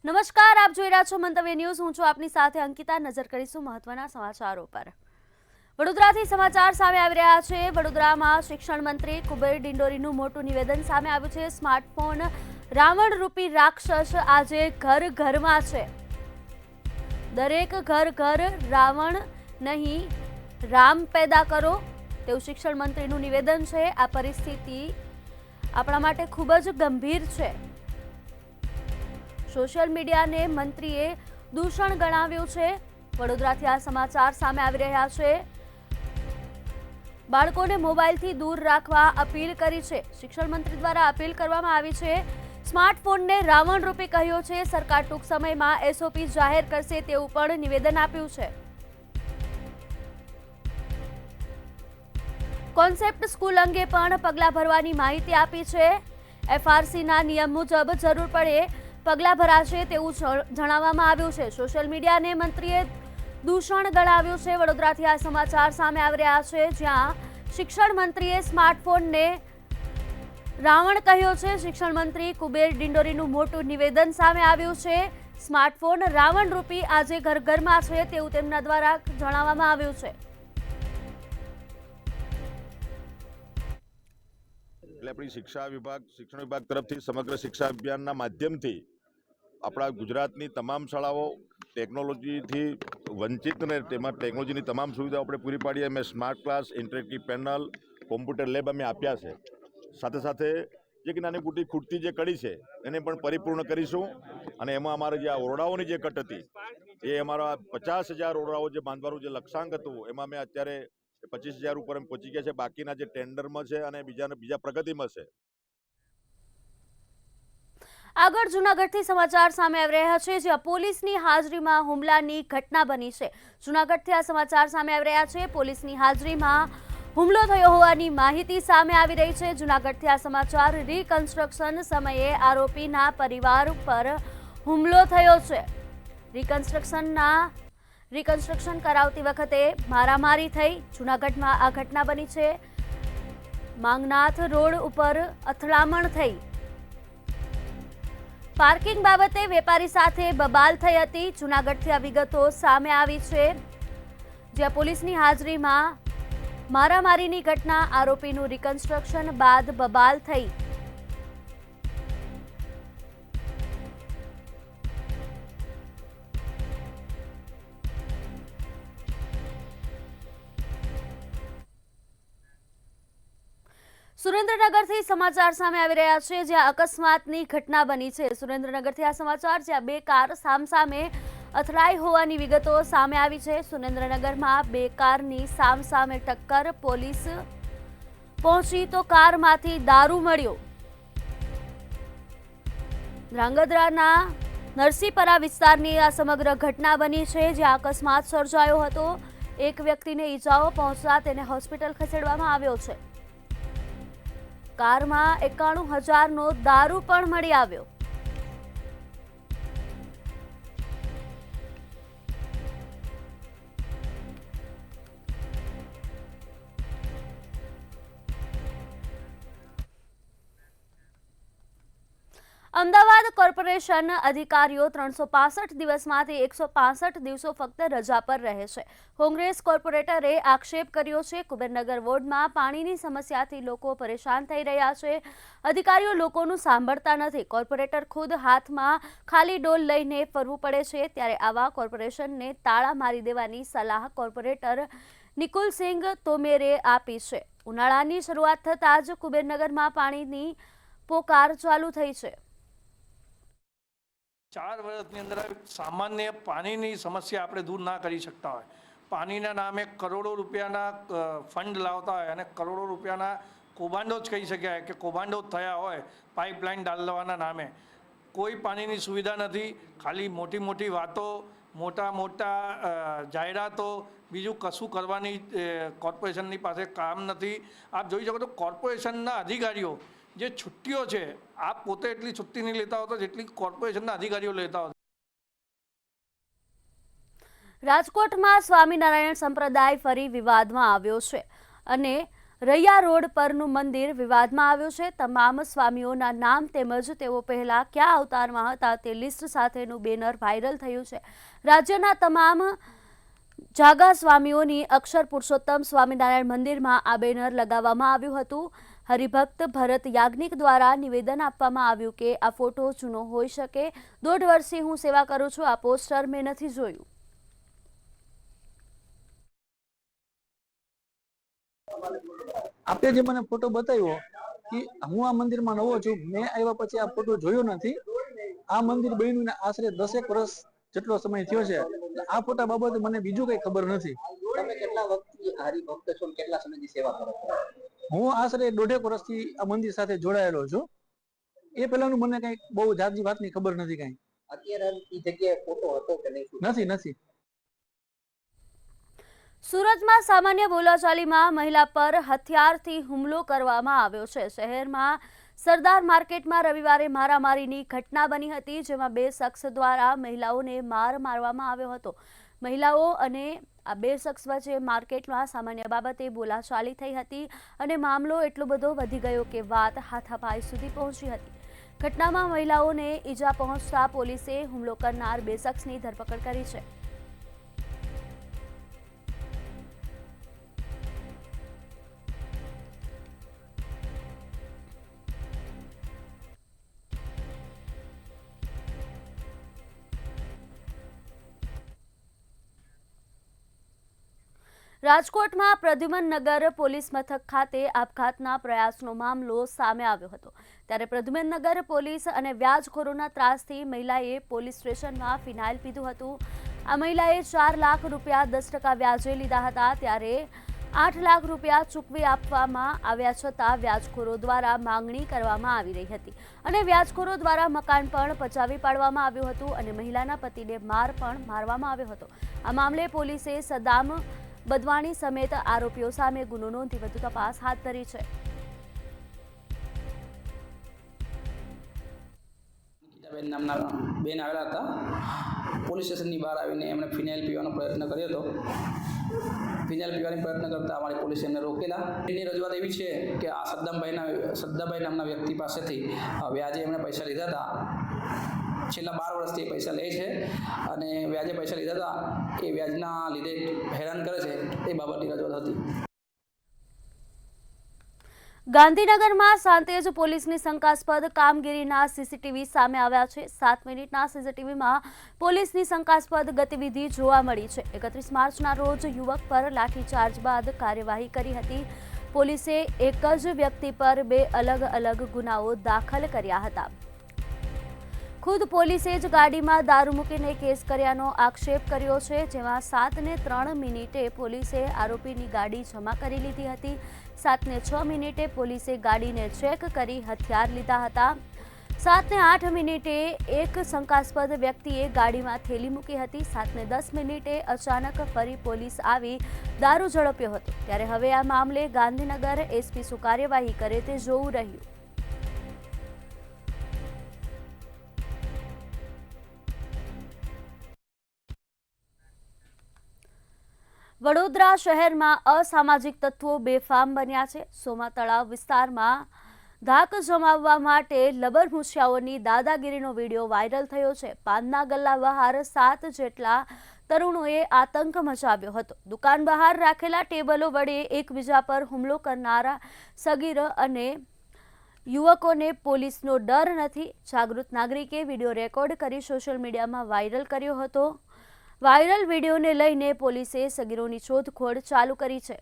નમસ્કાર, આપ જોઈ રહ્યા છો મંતવ્ય ન્યૂઝ। હું છું આપની સાથે અંકિતા। નજર કરીશું મહત્વના સમાચારો પર। વડોદરાથી સમાચાર સામે આવી રહ્યા છે। વડોદરામાં શિક્ષણ મંત્રી કુબેર ડિંડોરીનું મોટું નિવેદન સામે આવ્યું છે। સ્માર્ટફોન રાવણ રૂપી રાક્ષસ આજે ઘર ઘરમાં છે। દરેક ઘર રાવણ નહીં રામ પેદા કરો તેવું શિક્ષણ મંત્રીનું નિવેદન છે। આ પરિસ્થિતિ આપણા માટે ખૂબ જ ગંભીર છે। સોશિયલ મીડિયાને મંત્રીએ દૂષણ ગણાવ્યું છે। વડોદરાથી આ સમાચાર સામે આવી રહ્યા છે। બાળકોને મોબાઈલથી દૂર રાખવા અપીલ કરી છે। શિક્ષણ મંત્રી દ્વારા અપીલ કરવામાં આવી છે। સ્માર્ટફોનને રાવણ રૂપી કહ્યો છે। સરકાર ટૂંક સમયમાં એસઓપી જાહેર કરશે તેવું પણ નિવેદન આપ્યું છે। કોન્સેપ્ટ સ્કૂલ અંગે પણ પગલાં ભરવાની માહિતી આપી છે। એફઆરસીના નિયમ મુજબ જરૂર પડે પગલાં ભરાશે તેવું જણાવવામાં આવ્યું છે। સોશિયલ મીડિયાને મંત્રીએ દૂષણ ગણાવ્યું છે। વડોદરાથી આ સમાચાર સામે આવી રહ્યા છે, જ્યાં શિક્ષણ મંત્રીએ સ્માર્ટફોનને રાવણ કહ્યો છે। શિક્ષણ મંત્રી કુબેર ડિંડોરીનું મોટું નિવેદન સામે આવ્યું છે। સ્માર્ટફોન રાવણ રૂપી આજે ઘર ઘરમાં છે તેવું તેમના દ્વારા જણાવવામાં આવ્યું છે। अपनी शिक्षा विभाग शिक्षण विभाग तरफ समग्र शिक्षा अभियान माध्यम थी अपना गुजरात तमाम शालाओ टेक्नोलॉजी थी वंचित ने टेक्नोलॉजी तमाम सुविधाओं अपने पूरी पाड़ी। अमे smart class, interactive panel, computer lab अमे आप्या छे। साथे साथे जे नानी मोटी खूटती जे कड़ी छे एने पण परिपूर्ण करीशुं अने एमां अमारे जे ओरडाओनी जे कट हती ए अमारा 50,000 ओरडाओ जे बांधवानुं जे लक्ष्यांक हतुं एमां अमे अत्यारे 25,000 ઉપર અમે પહોંચી ગયા છે। બાકીના જે ટેન્ડરમાં છે અને બીજા પ્રગતિમાં છે। આગળ જૂનાગઢથી સમાચાર સામે આવી રહ્યા છે, જ્યાં પોલીસની હાજરીમાં હુમલાની ઘટના બની છે। જૂનાગઢથી આ સમાચાર સામે આવી રહ્યા છે। પોલીસની હાજરીમાં હુમલો થયો હોવાની માહિતી સામે આવી રહી છે। જૂનાગઢથી આ સમાચાર રિકન્સ્ટ્રક્શન સમયે આરોપીના પરિવાર પર હુમલો થયો છે। રિકન્સ્ટ્રક્શન કરાવતી વખતે મારામારી થઈ। જૂનાગઢમાં આ ઘટના બની છે। માંગનાથ રોડ ઉપર અથડામણ થઈ। પાર્કિંગ બાબતે વેપારી સાથે બબાલ થઈ હતી। જૂનાગઢથી આ વિગતો સામે આવી છે, જ્યાં પોલીસની હાજરીમાં મારામારીની ઘટના, આરોપીનું રિકન્સ્ટ્રક્શન બાદ બબાલ થઈ। સુરેન્દ્રનગરથી સમાચાર સામે આવી રહ્યા છે, જ્યાં અકસ્માતની ઘટના બની છે। સુરેન્દ્રનગરથી આ સમાચાર, જ્યાં બે કાર સામસામે અથડાઈ હોવાની વિગતો સામે આવી છે। સુરેન્દ્રનગરમાં બે કારની સામસામે ટક્કર, પોલીસ પહોંચી તો કારમાંથી દારૂ મળ્યો। ધ્રાંગધ્રાના નરસીપરા વિસ્તારની આ સમગ્ર ઘટના બની છે, જ્યાં અકસ્માત સર્જાયો હતો। એક વ્યક્તિને ઈજાઓ પહોંચતા તેને હોસ્પિટલ ખસેડવામાં આવ્યો છે। કારમાં 91,000નો દારૂ પણ મળી આવ્યો। અમદાવાદ કોર્પોરેશન અધિકારીઓ 365 દિવસમાંથી 165 દિવસો ફક્ત રજા પર રહે છે। કોંગ્રેસ કોર્પોરેટરે આક્ષેપ કર્યો છે। કુબેરનગર વોર્ડમાં પાણીની સમસ્યાથી લોકો પરેશાન થઈ રહ્યા છે। અધિકારીઓ લોકોનું સાંભળતા નથી। કોર્પોરેટર ખુદ હાથમાં ખાલી ડોલ લઈને ફરવું પડે છે, ત્યારે આવા કોર્પોરેશનને તાળા મારી દેવાની સલાહ કોર્પોરેટર નિકુલસિંહ તોમેરે આપી છે। ઉનાળાની શરૂઆત થતાં જ કુબેરનગરમાં પાણીની પોકાર ચાલુ થઈ છે। 4 વર્ષની અંદર સામાન્ય પાણીની સમસ્યા આપણે દૂર ના કરી શકતા હોય, પાણીના નામે કરોડો રૂપિયાના ફંડ લાવતા હોય અને કરોડો રૂપિયાના કૌભાંડો જ કહી શકાય કે કૌભાંડો થયા હોય પાઇપલાઇન ડાલવાના નામે। કોઈ પાણીની સુવિધા નથી, ખાલી મોટી મોટી વાતો, મોટા જાહેરાતો, બીજું કશું કરવાની કોર્પોરેશનની પાસે કામ નથી। આપ જોઈ શકો તો કોર્પોરેશનના અધિકારીઓ જે છુટ્ટીઓ છે, આપ પોતે એટલી છુટ્ટી નહીં લેતા હોતો જેટલી કોર્પોરેશનના અધિકારીઓ લેતા હોતા। રાજકોટમાં સ્વામિનારાયણ સંપ્રદાય ફરી વિવાદમાં આવ્યો છે અને રૈયા રોડ પરનું મંદિર વિવાદમાં આવ્યું છે. તમામ સ્વામીઓના નામ તેમજ તેઓ પહેલા ક્યાં અવતારમાં હતા તે લિસ્ટ સાથેનું બેનર વાયરલ થયું છે. રાજ્યના તમામ જાગા સ્વામીઓની અક્ષર પુરુષોત્તમ સ્વામિનારાયણ મંદિરમાં આ બેનર લગાવવામાં આવ્યું હતું. હરિભક્ત ભરત યાજ્ઞિક દ્વારા નિવેદન આપવામાં આવ્યું કે આ ફોટો જૂનો હોઈ શકે. 1.5 વર્ષથી હું સેવા કરું છું, આ પોસ્ટર મેં નથી જોયું. આપે જે મને ફોટો બતાવ્યો કે હું આ મંદિરમાં નવો છું, મેં આવ્યા પછી આ ફોટો જોયો નથી. આ મંદિર બન્યું ને આશરે 10 વર્ષ જેટલો સમય થયો છે. આ ફોટા બાબતે મને બીજું કઈ ખબર નથી. તમે કેટલા વખતથી હરિભક્ત છો અને કેટલા સમયથી સેવા કરો છો? હું આશરે 1.5 વર્ષથી આ મંદિર સાથે જોડાયેલો છું. એ પહેલાનું મને કઈ બહુ જાજી વાતની ખબર નથી. કઈ અત્યારે એ જગ્યાએ ફોટો હતો કે નહીં? નથી. સુરતમાં સામાન્ય બોલાચાલીમાં મહિલા પર હથિયારથી હુમલો કરવામાં આવ્યો છે. શહેરમાં સરદાર માર્કેટમાં રવિવારે મારામારીની ઘટના બની હતી, જેમાં 2 શખ્સ દ્વારા મહિલાઓને માર મારવામાં આવ્યો હતો. મહિલાઓ અને આ 2 શખ્સ વચ્ચે માર્કેટમાં સામાન્ય બાબતે બોલાચાલી થઈ હતી અને મામલો એટલો બધો વધી ગયો કે વાત હાથાપાઈ સુધી પહોંચી હતી. ઘટનામાં મહિલાઓને ઈજા પહોંચતા પોલીસે હુમલો કરનાર 2 શખ્સની ધરપકડ કરી છે. રાજકોટમાં પ્રદ્યુમનનગર પોલીસ મથક ખાતે આપઘાતના પ્રયાસનો મામલો સામે આવ્યો હતો. ત્યારે પ્રદ્યુમનનગર પોલીસ અને વ્યાજખોરોના ત્રાસથી મહિલાએ પોલીસ સ્ટેશનમાં ફિનાઇલ પીધું હતું. આ મહિલાએ 4 લાખ રૂપિયા 10% વ્યાજે લીધા હતા. ત્યારે 8 લાખ રૂપિયા ચૂકવી આપવામાં આવ્યા છતાં વ્યાજખોરો દ્વારા માંગણી કરવામાં આવી રહી હતી અને વ્યાજખોરો દ્વારા મકાન પણ પચાવી પાડવામાં આવ્યું હતું અને મહિલાના પતિને માર પણ મારવામાં આવ્યો હતો. આ મામલે પોલીસે સદામ બદવાણી સમેત આરોપીઓ સામે ગુનો નોંધી વધુ તપાસ હાથ ધરી છે. બેન નામના બેન આવેલા હતા. પોલીસ સ્ટેશનની બહાર આવીને એમણે ફિનાઇલ પીવાનો પ્રયત્ન કર્યો હતો. ફિનાઇલ પીવાનો પ્રયત્ન કરતા અમારી પોલીસે એમને રોકેલા. એની રજૂઆત એવી છે કે આ સદ્દાભાઈ નામના વ્યક્તિ પાસેથી વ્યાજે એમણે પૈસા લીધા હતા. છેલ્લા 12 વર્ષથી પૈસા લે છે અને વ્યાજે પૈસા લીધા હતા. એ વ્યાજના લીધે હેરાન કરે છે, એ બાબતની રજૂઆત હતી. ગાંધીનગરમાં સાંતેજ પોલીસની શંકાસ્પદ કામગીરીના સીસીટીવી સામે આવ્યા છે. 7 મિનિટના સીસીટીવીમાં પોલીસની શંકાસ્પદ ગતિવિધિ જોવા મળી છે. 31 માર્ચના રોજ યુવક પર લાઠીચાર્જ બાદ કાર્યવાહી કરી હતી. પોલીસે એક જ વ્યક્તિ પર 2 અલગ અલગ ગુનાઓ દાખલ કર્યા હતા. ખુદ પોલીસે જ ગાડીમાં દારૂ મૂકીને કેસ કર્યાનો આક્ષેપ કર્યો છે, જેમાં 7 ને 3 મિનિટે પોલીસે આરોપીની ગાડી જમા કરી લીધી હતી. 7 ને 6 મિનિટે પોલીસે ગાડીને ચેક કરી હથિયાર લીધા હતા. 7 ને 8 મિનિટે એક શંકાસ્પદ વ્યક્તિએ ગાડીમાં થેલી મૂકી હતી. 7 ને 10 મિનિટે અચાનક ફરી પોલીસ આવી દારૂ ઝડપ્યો હતો. ત્યારે હવે આ મામલે ગાંધીનગર એસપી શું કાર્યવાહી કરે તે જોવું રહ્યું. વડોદરા શહેરમાં અસામાજિક તત્વો બેફામ બન્યા છે. સોમા તળાવ વિસ્તારમાં ધાક જમાવવા માટે લબરમૂછિયાઓની દાદાગીરીનો વિડીયો વાયરલ થયો છે. પાનના ગલ્લા બહાર 7 જેટલા તરુણોએ આતંક મચાવ્યો હતો. દુકાન બહાર રાખેલા ટેબલો વડે એકબીજા પર હુમલો કરનારા સગીર અને યુવકોને પોલીસનો ડર નથી. જાગૃત નાગરિકે વિડીયો રેકોર્ડ કરી સોશિયલ મીડિયામાં વાયરલ કર્યો હતો. વાયરલ વિડીયોને લઈને પોલીસે સગીરોની શોધખોળ ચાલુ કરી છે.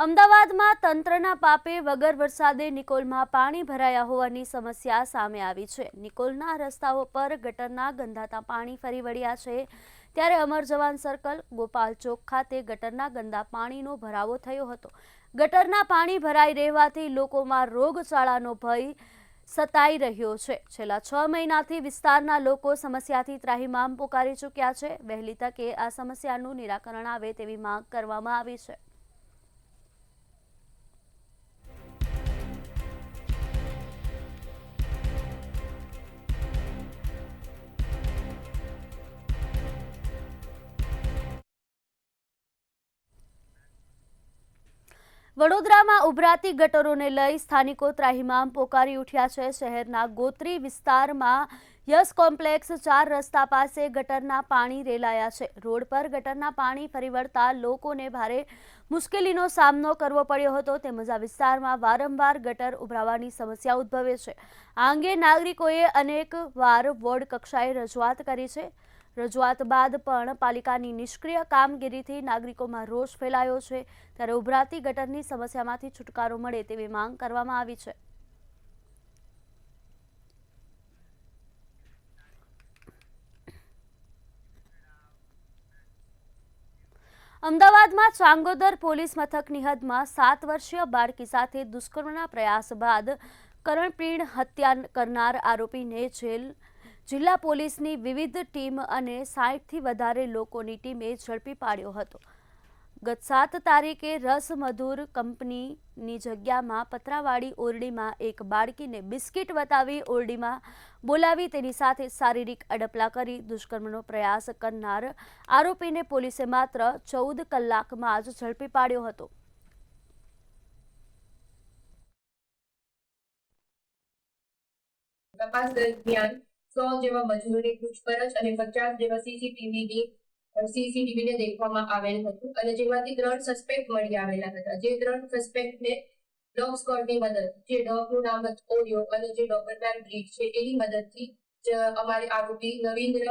અમદાવાદમાં તંત્રના પાપે વગર વરસાદે નિકોલમાં પાણી ભરાયા હોવાની સમસ્યા સામે આવી છે. નિકોલના રસ્તાઓ પર ગટરના ગંધાતા પાણી ફરી વળ્યા છે. ત્યારે અમર જવાન સર્કલ, ગોપાલ ચોક ખાતે ગટરના ગંદા પાણીનો ભરાવો થયો હતો. ગટરના પાણી ભરાઈ રહેવાથી લોકોમાં રોગચાળાનો ભય સતાઈ રહ્યો છે. છેલ્લા 6 મહિનાથી વિસ્તારના લોકો સમસ્યાથી ત્રાહિમામ પોકારી ચૂક્યા છે. વહેલી તકે આ સમસ્યાનું નિરાકરણ આવે તેવી માંગ કરવામાં આવી છે. વડોદરામાં ઉભરાતી ગટરોને લઈ સ્થાનિકો ત્રાહિમામ પોકારી ઉઠ્યા છે. શહેરના ગોત્રી વિસ્તારમાં યસ કોમ્પ્લેક્સ 4 રસ્તા પાસે ગટરના પાણી રેલાયા છે. રોડ પર ગટરના પાણી ફરી વળતા લોકોને ભારે મુશ્કેલીનો સામનો કરવો પડ્યો હતો. તેમજ આ વિસ્તારમાં વારંવાર ગટર ઉભરાવાની સમસ્યા ઉદ્ભવે છે. આ અંગે નાગરિકોએ અનેક વાર વોર્ડ કક્ષાએ રજૂઆત કરી છે. રજૂઆત બાદ પણ પાલિકાની નિષ્ક્રિય કામગીરીથી નાગરિકોમાં રોષ ફેલાયો છે. ત્યારે ઉભરાતી ગટરની સમસ્યામાંથી છુટકારો મળે તેવી માંગ કરવામાં આવી છે. અમદાવાદમાં ચાંગોદર પોલીસ મથકની હદમાં 7 વર્ષીય બાળકી સાથે દુષ્કર્મના પ્રયાસ બાદ કરણપીણ હત્યા કરનાર આરોપીને જિલ્લા પોલીસની વિવિધ ટીમ અને 60થી વધારે લોકોની ટીમે ઝડપી પાડ્યો હતો. ગત 7 તારીખે રસમધુર કંપનીની જગ્યામાં પતરાવાળી ઓરડીમાં એક બાળકીને બિસ્કિટ વટાવી ઓરડીમાં બોલાવી તેની સાથે શારીરિક અડપલા કરી દુષ્કર્મનો પ્રયાસ કરનાર આરોપીને પોલીસે માત્ર 14 કલાકમાં જ ઝડપી પાડ્યો હતો. તપાસ દરમિયાન 100 જેવા મજૂરોની પૂછપરછ અને 50 જેવા સીસીટીવીને દેખવામાં આવેલ હતું અને જેમાંથી 3 સસ્પેક્ટ મળી આવેલા હતા. જે 3 સસ્પેક્ટને ડોગ સ્ક્વોડની મદદ, જે ડોગનું નામ હતું ઓરિયો અને જે ડોબરમેન બ્રીડ છે એની મદદથી અમારે આરોપી રવિન્દ્ર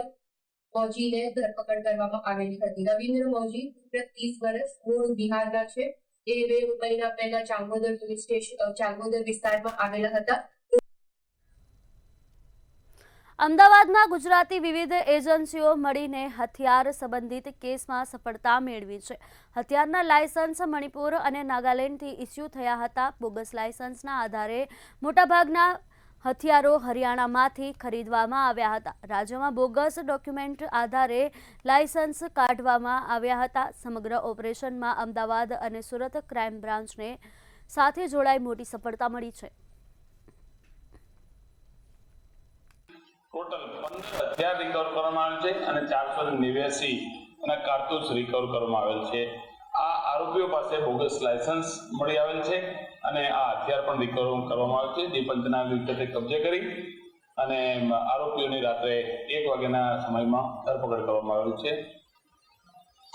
મૌજીને ધરપકડ કરવામાં આવેલી હતી. રવિન્દ્ર મૌજી 30 વર્ષ, મૂળ બિહારના છે. એ 2 મહિના પહેલા ચાંગોદર વિસ્તારમાં આવેલા હતા. અમદાવાદમાં ગુજરાતી વિવિધ એજન્સીઓ મળીને હથિયાર સંબંધિત કેસમાં સફળતા મેળવી છે. હથિયારના લાયસન્સ મણિપુર અને નાગાલેન્ડથી ઇસ્યુ થયા હતા. બોગસ લાયસન્સના આધારે મોટાભાગના હથિયારો હરિયાણામાંથી ખરીદવામાં આવ્યા હતા. રાજ્યમાં બોગસ ડોક્યુમેન્ટ આધારે લાયસન્સ કાઢવામાં આવ્યા હતા. સમગ્ર ઓપરેશનમાં અમદાવાદ અને સુરત ક્રાઇમ બ્રાન્ચને સાથે જોડાઈ મોટી સફળતા મળી છે. ટોટલ 15 હથિયાર રિકવર કરવામાં આવેલ છે અને 489 અને કારતૂસ રિકવર કરવામાં આવેલ છે. આ આરોપીઓ પાસે બોગસ લાયસન્સ મળી આવેલ છે અને આ હથિયાર પણ રિકવર કરવામાં આવેલ છે, જે પંચનામા વિગતે કબજે કરી અને આરોપીઓની રાત્રે 1 વાગ્યાના સમયમાં ધરપકડ કરવામાં આવેલ છે.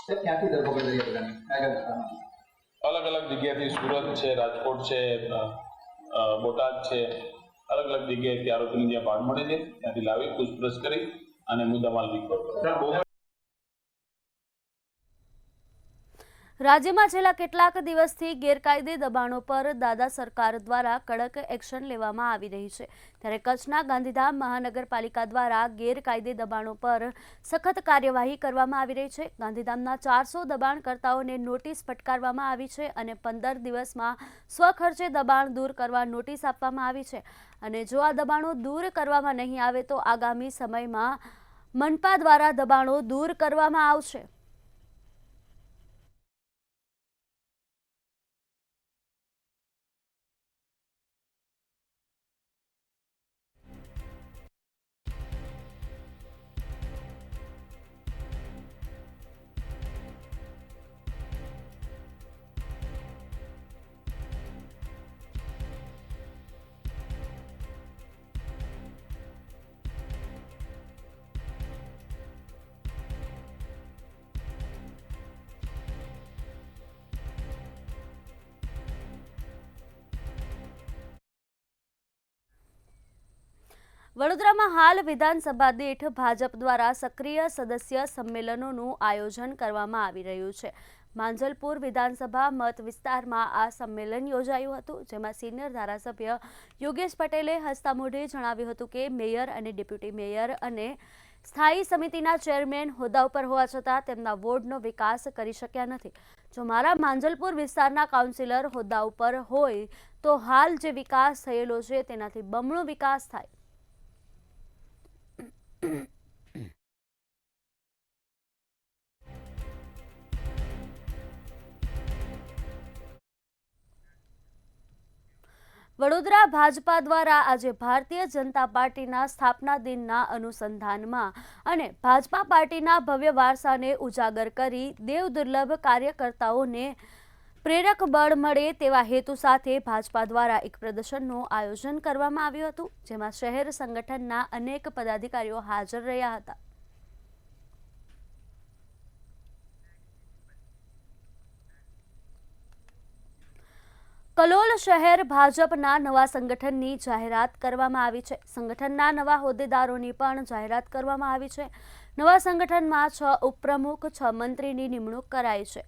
ક્યાંથી ધરપકડ કરી બધાની? અલગ અલગ જગ્યાથી સુરત છે, રાજકોટ છે, બોટાદ છે, અલગ અલગ જગ્યાએથી આરોપીની જ્યાં ભાગ મળે છે ત્યાંથી લાવી પૂછપરછ કરી અને મુદ્દામાલ રિકવર કર્યો. રાજ્યમાં છેલ્લા કેટલાક દિવસથી ગેરકાયદે દબાણો પર દાદા સરકાર દ્વારા કડક એક્શન લેવામાં આવી રહી છે. ત્યારે કચ્છના ગાંધીધામ મહાનગરપાલિકા દ્વારા ગેરકાયદે દબાણો પર સખત કાર્યવાહી કરવામાં આવી રહી છે. ગાંધીધામના 400 દબાણકર્તાઓને નોટિસ ફટકારવામાં આવી છે અને 15 દિવસમાં સ્વખર્ચે દબાણ દૂર કરવા નોટિસ આપવામાં આવી છે. અને જો આ દબાણો દૂર કરવામાં નહીં આવે તો આગામી સમયમાં મનપા દ્વારા દબાણો દૂર કરવામાં આવશે. વડોદરામાં હાલ વિધાનસભા દીઠ ભાજપ દ્વારા સક્રિય સદસ્ય સંમેલનોનું આયોજન કરવામાં આવી રહ્યું છે. માંજલપુર વિધાનસભા મત વિસ્તારમાં આ સંમેલન યોજાયું હતું, જેમાં સિનિયર ધારાસભ્ય યોગેશ પટેલે હસતા મોઢે જણાવ્યું હતું કે મેયર અને ડેપ્યુટી મેયર અને સ્થાયી સમિતિના ચેરમેન હોદ્દા ઉપર હોવા છતાં તેમના વોર્ડનો વિકાસ કરી શક્યા નથી. જો મારા માંજલપુર વિસ્તારના કાઉન્સિલર હોદ્દા ઉપર હોય તો હાલ જે વિકાસ થયેલો છે તેનાથી બમણો વિકાસ થાય. વડોદરા ભાજપા દ્વારા આજે ભારતીય જનતા પાર્ટીના સ્થાપના દિનના અનુસંધાનમાં અને ભાજપા પાર્ટીના ભવ્ય વારસાને ઉજાગર કરી દેવ દુર્લભ કાર્યકર્તાઓને પ્રેરક બળ મળે તેવા હેતુ સાથે ભાજપા દ્વારા એક પ્રદર્શનનું આયોજન કરવામાં આવ્યું હતું, જેમાં શહેર સંગઠનના અનેક પદાધિકારીઓ હાજર રહ્યા હતા. કલોલ શહેર ભાજપના નવા સંગઠનની જાહેરાત કરવામાં આવી છે. સંગઠનના નવા હોદ્દેદારોની પણ જાહેરાત કરવામાં આવી છે. નવા સંગઠનમાં 6 ઉપપ્રમુખ, 6 મંત્રીની નિમણૂક કરાઈ છે.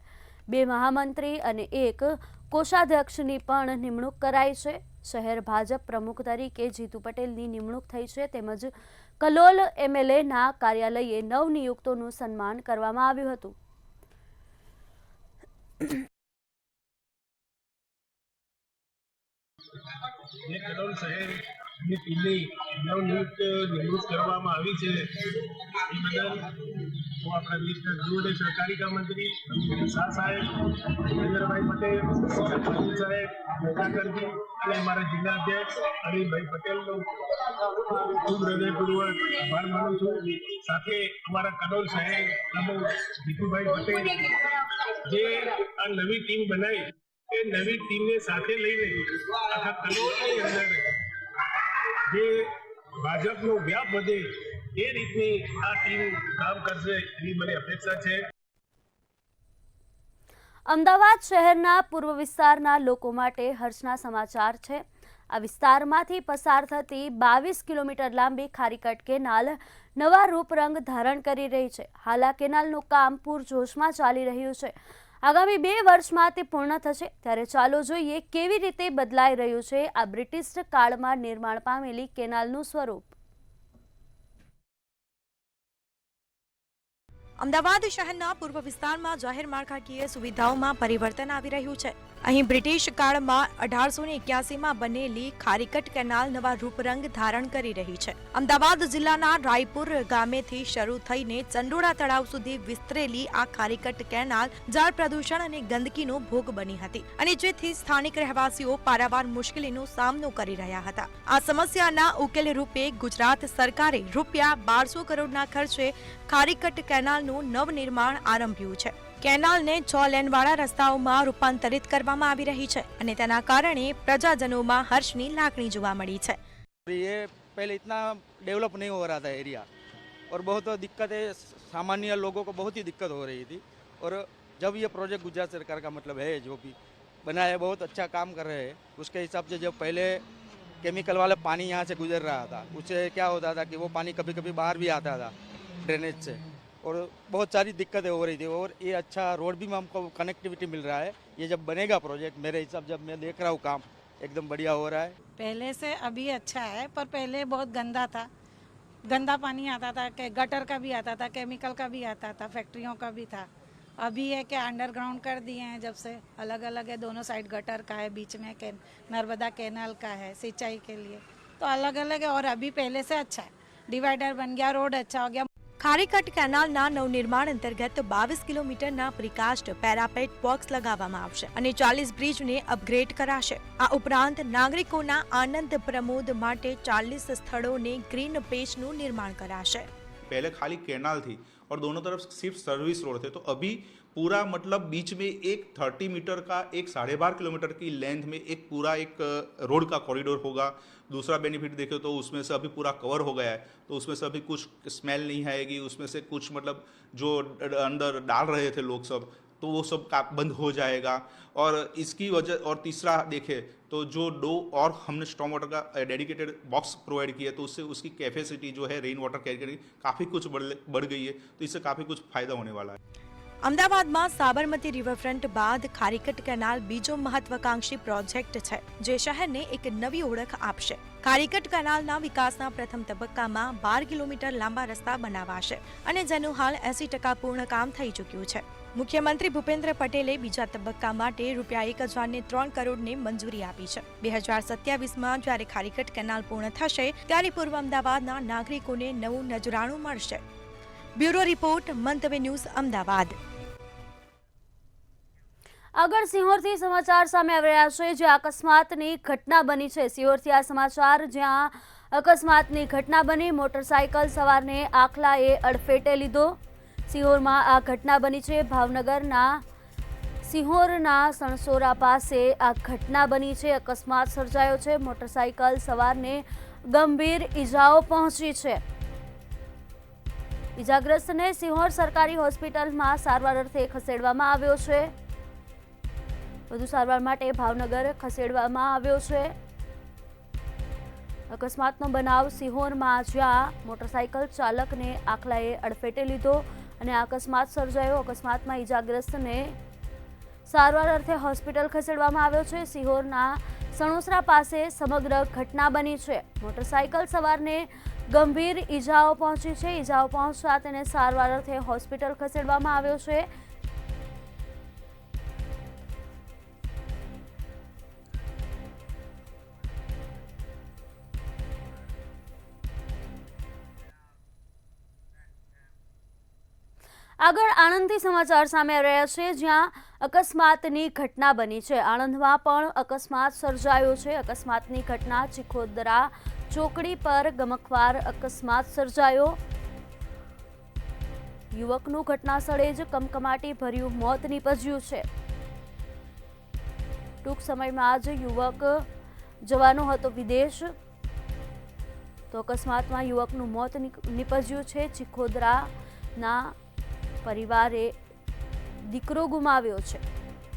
2 મહામંત્રી અને 1 કોષાધ્યક્ષની પણ નિમણૂક કરાઈ છે. શહેર ભાજપ પ્રમુખ તરીકે જીતુ પટેલની નિમણૂક થઈ છે, તેમજ કલોલ એમએલએના કાર્યાલયે નવનિયુક્તોનું સન્માન કરવામાં આવ્યું હતું. જે કલોલ શહેરની ટીમની નવનિયુક્ત નિમણૂક કરવામાં આવી છે એ બદલ હું આપણા દેશના ગૃહ અને સહકારિતા મંત્રી શાહ સાહેબ, નરેન્દ્રભાઈ પટેલ, અનિલ સાહેબ, મોટાકરજી અને અમારા જિલ્લા અધ્યક્ષ અનિલભાઈ પટેલનો ખૂબ હૃદયપૂર્વક આભાર માનું છું. સાથે અમારા કલોલ શહેર પ્રમુખ જીતુભાઈ પટેલ જે આ નવી ટીમ બનાવી એ નવી ટીમને સાથે લઈને આખા કલોલની અંદર જે ભાજપનો વ્યાપ વધે એ રીતની આ ટીમ કામ કરશે એવી મને અપેક્ષા છે. અમદાવાદ શહેરના પૂર્વ વિસ્તારના લોકો માટે હર્ષના સમાચાર છે. આ વિસ્તારમાંથી પસાર થતી 22 કિલોમીટર લાંબી ખારીકટ કેનાલ નવા રૂપરંગ ધારણ કરી રહી છે. હાલ આ કેનાલનું કામ પૂરજોશમાં ચાલી રહ્યું છે. આગામી 2 વર્ષમાં તે પૂર્ણ થશે. ત્યારે ચાલો જોઈએ કેવી રીતે બદલાઈ રહ્યું છે આ બ્રિટિશ કાળમાં નિર્માણ પામેલી કેનાલનું સ્વરૂપ. અમદાવાદ શહેરના પૂર્વ વિસ્તારમાં જાહેર માળખાકીય સુવિધાઓમાં પરિવર્તન આવી રહ્યું છે. અહીં બ્રિટિશ કાળમાં 1881માં બનેલી ખારીકટ કેનાલ નવા રૂપરંગ ધારણ કરી રહી છે. અમદાવાદ જિલ્લાના રાયપુર ગામેથી શરૂ થઈને ચંડોળા તળાવ સુધી વિસ્તરેલી આ ખારીકટ કેનાલ જળ પ્રદૂષણ અને ગંદકીનો ભોગ બની હતી અને જેથી સ્થાનિક રહેવાસીઓ પારાવાર મુશ્કેલીનો સામનો કરી રહ્યા હતા. આ સમસ્યાના ઉકેલ રૂપે ગુજરાત સરકારે રૂપિયા 1200 કરોડના ખર્ચે ખારીકટ કેનાલનું નવનિર્માણ આરંભ્યું છે. કેનાલને 6 લેનવાળા રસ્તાઓમાં રૂપાંતરિત કરવામાં આવી રહી છે અને તેના કારણે પ્રજાજનોમાં હર્ષની લાગણી જોવા મળી છે. ये पहले इतना डेवलप नहीं हो रहा था एरिया और बहुत दिक्कतें सामान्य लोगों को बहुत ही दिक्कत हो रही थी और जब ये प्रोजेक्ट गुजरात सरकार का मतलब है जो भी बना है बहुत अच्छा काम कर रहे हैं. उसके हिसाब से जब पहले केमिकल वाला पानी यहाँ से गुजर रहा था उससे क्या होता था कि वो पानी कभी कभी बाहर भी आता था ड्रेनेज से और बहुत सारी दिक्कतें हो रही थी और ये अच्छा रोड भी हमको कनेक्टिविटी मिल रहा है. ये जब बनेगा प्रोजेक्ट मेरे हिसाब जब मैं देख रहा हूँ काम एकदम बढ़िया हो रहा है. पहले से अभी अच्छा है पर पहले बहुत गंदा था. गंदा पानी आता था, कि गटर का भी आता था, केमिकल का भी आता था, फैक्ट्रियों का भी था. अभी है कि अंडरग्राउंड कर दिए हैं जब से अलग अलग है. दोनों साइड गटर का है, बीच में नर्मदा कैनाल का है सिंचाई के लिए, तो अलग अलग है और अभी पहले से अच्छा है. डिवाइडर बन गया, रोड अच्छा हो गया. ખારીકટ કેનાલના નવનિર્માણ અંતર્ગત 22 કિલોમીટરના પ્રિકાસ્ટ પેરાપેટ બોક્સ લગાવવામાં આવશે અને 40 બ્રિજને અપગ્રેડ કરાશે. આ ઉપરાંત નાગરિકોના આનંદ પ્રમોદ માટે 40 સ્થળોને ગ્રીન પેચનું નિર્માણ કરાશે. पहले खाली कैनाल थी और दोनों तरफ सिर्फ सर्विस रोड थे, तो अभी पूरा मतलब बीच में एक 30 मीटर का एक 12.5 किलोमीटर की लेंथ में एक पूरा एक रोड का कॉरिडोर होगा. दूसरा बेनिफिट देखें तो उसमें से अभी पूरा कवर हो गया है, तो उसमें से अभी कुछ स्मेल नहीं आएगी. उसमें से कुछ मतलब जो अंदर डाल रहे थे लोग सब तो वो सब बंद हो जाएगा. और इसकी वजह और तीसरा देखें तो जो 2 और हमने स्टॉर्म वाटर का डेडिकेटेड बॉक्स प्रोवाइड किया तो उससे उसकी कैपेसिटी जो है रेन वाटर कैरी करने काफ़ी कुछ बढ़ गई है, तो इससे काफ़ी कुछ फायदा होने वाला है. અમદાવાદમાં સાબરમતી રિવરફ્રન્ટ બાદ ખારીકટ કેનાલ બીજો મહત્વાકાંક્ષી પ્રોજેક્ટ છે જે શહેરને એક નવી ઓળખ આપશે. ખારીકટ કેનાલના વિકાસના પ્રથમ તબક્કામાં 12 કિલોમીટર લાંબા રસ્તા બનાવાશે અને જેનું હાલ 80% પૂર્ણ કામ થઈ ચૂક્યું છે. મુખ્યમંત્રી ભૂપેન્દ્ર પટેલે બીજા તબક્કા માટે રૂપિયા 1003 કરોડની મંજૂરી આપી છે. 2027માં જ્યારે ખારીકટ કેનાલ પૂર્ણ થશે ત્યારે પૂર્વ અમદાવાદના નાગરિકોને નવું નજરાણું મળશે. બ્યુરો રિપોર્ટ, મંતવ્ય ન્યૂઝ, અમદાવાદ. આગળ સિહોરથી સમાચાર સામે આવી રહ્યા છે, જ્યાં અકસ્માતની ઘટના બની છે. સિહોરથી આ સમાચાર, જ્યાં અકસ્માતની ઘટના બની, મોટરસાયકલ સવારને આખલાએ અડફેટે લીધો. સિહોરમાં આ ઘટના બની છે. ભાવનગરના સિહોરના સણસોરા પાસે આ ઘટના બની છે। અકસ્માત સર્જાયો છે। મોટરસાયકલ સવારને ગંભીર ઈજાઓ પહોંચી છે। ઈજાગ્રસ્તને સિહોર સરકારી હોસ્પિટલમાં સારવાર અર્થે ખસેડવામાં આવ્યો છે। વધુ સારવાર માટે ભાવનગર ખસેડવામાં આવ્યો છે। અકસ્માતનો બનાવ સિહોરમાં, જ્યાં મોટરસાયકલ ચાલકને આખલાએ અડફેટે લીધો અને અકસ્માત સર્જાયો। અકસ્માતમાં ઈજાગ્રસ્તને સારવાર અર્થે હોસ્પિટલ ખસેડવામાં આવ્યો છે। સિહોરના સણોસરા પાસે સમગ્ર ઘટના બની છે। મોટરસાયકલ સવારને ગંભીર ઈજાઓ પહોંચી છે। ઈજાઓ પહોંચતા તેને સારવાર અર્થે હોસ્પિટલ ખસેડવામાં આવ્યો છે। આગળ આણંદથી સમાચાર સામે આવી રહ્યા છે, જ્યાં અકસ્માતની ઘટના બની છે। આણંદમાં પણ અકસ્માત સર્જાયો છે। અકસ્માતની ઘટના ચીખોદરા ચોકડી પર ગમખ્વાર અકસ્માત સર્જાયો। યુવકનું ઘટના સ્થળે જ કમકમાટી ભર્યું મોત નીપજ્યું છે। ટૂંક સમયમાં જ યુવક જવાનો હતો વિદેશ, તો અકસ્માતમાં યુવકનું મોત નીપજ્યું છે। ચીખોદરાના પરિવારે દીકરો ગુમાવ્યો છે।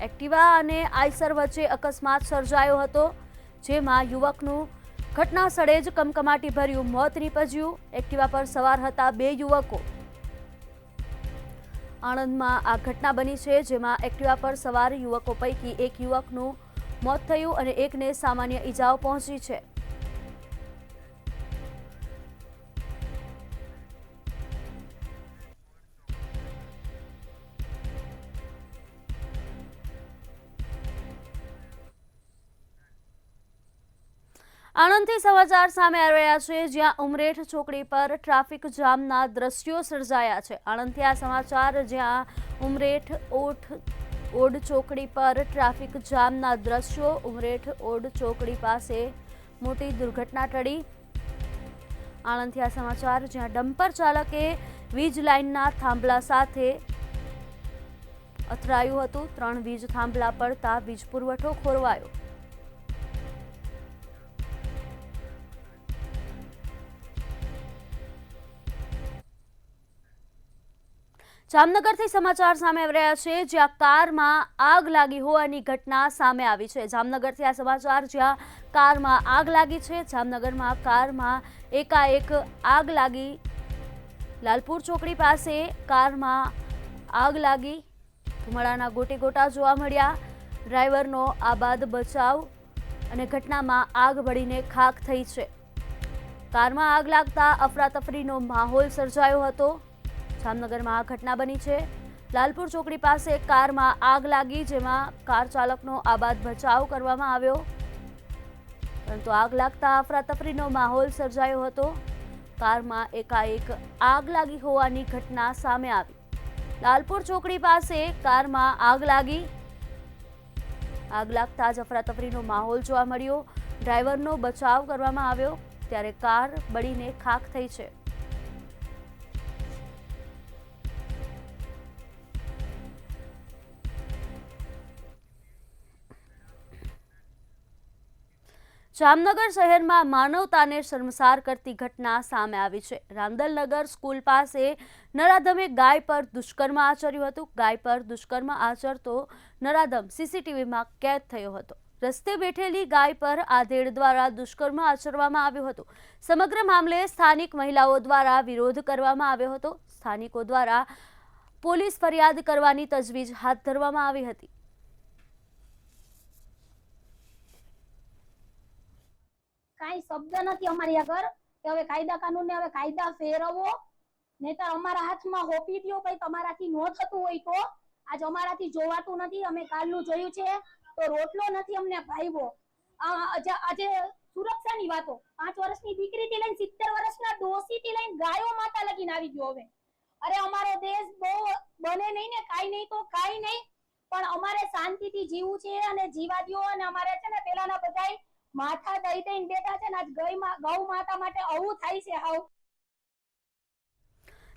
એક્ટિવા અને આઈસર વચ્ચે અકસ્માત સર્જાયો હતો, જેમાં યુવકનું ઘટના સ્થળે જ કમકમાટી ભર્યું મોત નીપજ્યું। એક્ટિવા પર સવાર હતા 2 યુવકો। આણંદમાં આ ઘટના બની છે, જેમાં એક્ટિવા પર સવાર યુવકો પૈકી એક યુવકનું મોત થયું અને એકને સામાન્ય ઈજાઓ પહોંચી છે। આણંદથી સમાચાર સામે આવી રહ્યા છે, જ્યાં ઉમરેઠ ચોકડી પર ટ્રાફિક જામના દ્રશ્યો સર્જાયા છે। આણંદથી આ સમાચાર, જ્યાં ઉમરેઠ ઓડ ચોકડી પર ટ્રાફિક જામના દ્રશ્યો। ઉમરેઠ ઓડ ચોકડી પાસે મોટી દુર્ઘટના ટળી। આણંદથી આ સમાચાર, જ્યાં ડમ્પર ચાલકે વીજ લાઇનના થાંભલા સાથે અથડાયું હતું। 3 વીજ થાંભલા પડતા વીજ પુરવઠો ખોરવાયો। જામનગરથી સમાચાર સામે આવી રહ્યા છે, જ્યાં કારમાં આગ લાગી હોવાની ઘટના સામે આવી છે। જામનગરથી આ સમાચાર, જ્યાં કારમાં આગ લાગી છે। જામનગરમાં કારમાં એકાએક આગ લાગી। લાલપુર ચોકડી પાસે કારમાં આગ લાગી। ધુમાડાના ગોટે ગોટા જોવા મળ્યા। ડ્રાઈવરનો આબાદ બચાવ અને ઘટનામાં આગ બળીને ખાખ થઈ છે। કારમાં આગ લાગતા અફરાતફરીનો માહોલ સર્જાયો હતો। જામનગરમાં આ ઘટના બની છે। લાલપુર ચોકડી પાસે કારમાં આગ લાગી, જેમાં કાર ચાલકનો આબાદ બચાવ કરવામાં આવ્યો, પરંતુ આગ લાગતા અફરાતફરીનો માહોલ સર્જાયો હતો। કારમાં એકાએક આગ લાગી હોવાની ઘટના સામે આવી। લાલપુર ચોકડી પાસે કારમાં આગ લાગી। આગ લાગતા જ અફરાતફરીનો માહોલ જોવા મળ્યો। ડ્રાઈવરનો બચાવ કરવામાં આવ્યો, ત્યારે કાર બળીને ખાખ થઈ છે। જામનગર શહેરમાં માનવતાને શર્મસાર કરતી ઘટના સામે આવી છે। રાંદલનગર સ્કૂલ પાસે નરાધમે ગાય પર દુષ્કર્મ આચર્યું હતું। ગાય પર દુષ્કર્મ આચરતો નરાધમ સીસીટીવીમાં કેદ થયો હતો। રસ્તે બેઠેલી ગાય પર આધેડ દ્વારા દુષ્કર્મ આચરવામાં આવ્યું હતું। સમગ્ર મામલે સ્થાનિક મહિલાઓ દ્વારા વિરોધ કરવામાં આવ્યો હતો। સ્થાનિકો દ્વારા પોલીસ ફરિયાદ કરવાની તજવીજ હાથ ધરવામાં આવી હતી। કાંઈ શબ્દ નથી અમારી આગળ કે હવે કાયદા કાનૂનને હવે કાયદા ફેરવો, નહીતર અમારા હાથમાં હોપી દ્યો। ભાઈ તમારાથી ન થતું હોય તો આજ અમારાથી જોવાતું નથી। અમે કાલનું જોયું છે તો રોટલો નથી અમને ભાઈવો। આજે સુરક્ષાની વાતો 5 વર્ષની દીકરીથી લઈને 70 વર્ષના ડોશીથી લઈને ગાયો માતા લગીને આવી ગયો। હવે અરે અમારો દેશ બહુ બને નહીં ને, કાંઈ નહીં તો કાંઈ નહીં, પણ અમારે શાંતિથી જીવવું છે અને જીવા દ્યો। અને અમારે છે ને પેલાના બધાય માથા દઈ દઈને બેઠા છે ને, આજ ગૌ માતા માટે આવું થાય છે। હાવ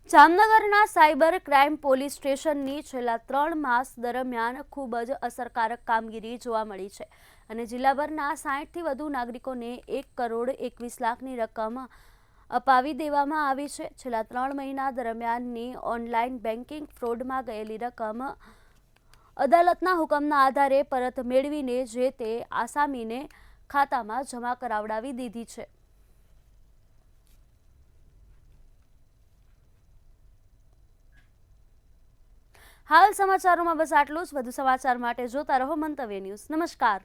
જામનગરના સાયબર ક્રાઇમ પોલીસ સ્ટેશનની છેલ્લા 3 માસ દરમિયાન ખૂબ જ અસરકારક કામગીરી જોવા મળી છે અને જિલ્લાભરના 60થી વધુ નાગરિકોને 1,21,00,000ની રકમ અપાવી દેવામાં આવી છે. છેલ્લા 3 મહિના દરમિયાનની ઓનલાઈન બેન્કિંગ ફ્રોડમાં ગયેલી રકમ અદાલતના હુકમના આધારે પરત મેળવીને જે તે આસામીને ખાતામાં જમા કરાવડાવી દીધી છે. હાલ સમાચારોમાં બસ આટલું જ. વધુ સમાચાર માટે જોતા રહો મંતવ્ય ન્યૂઝ. નમસ્કાર.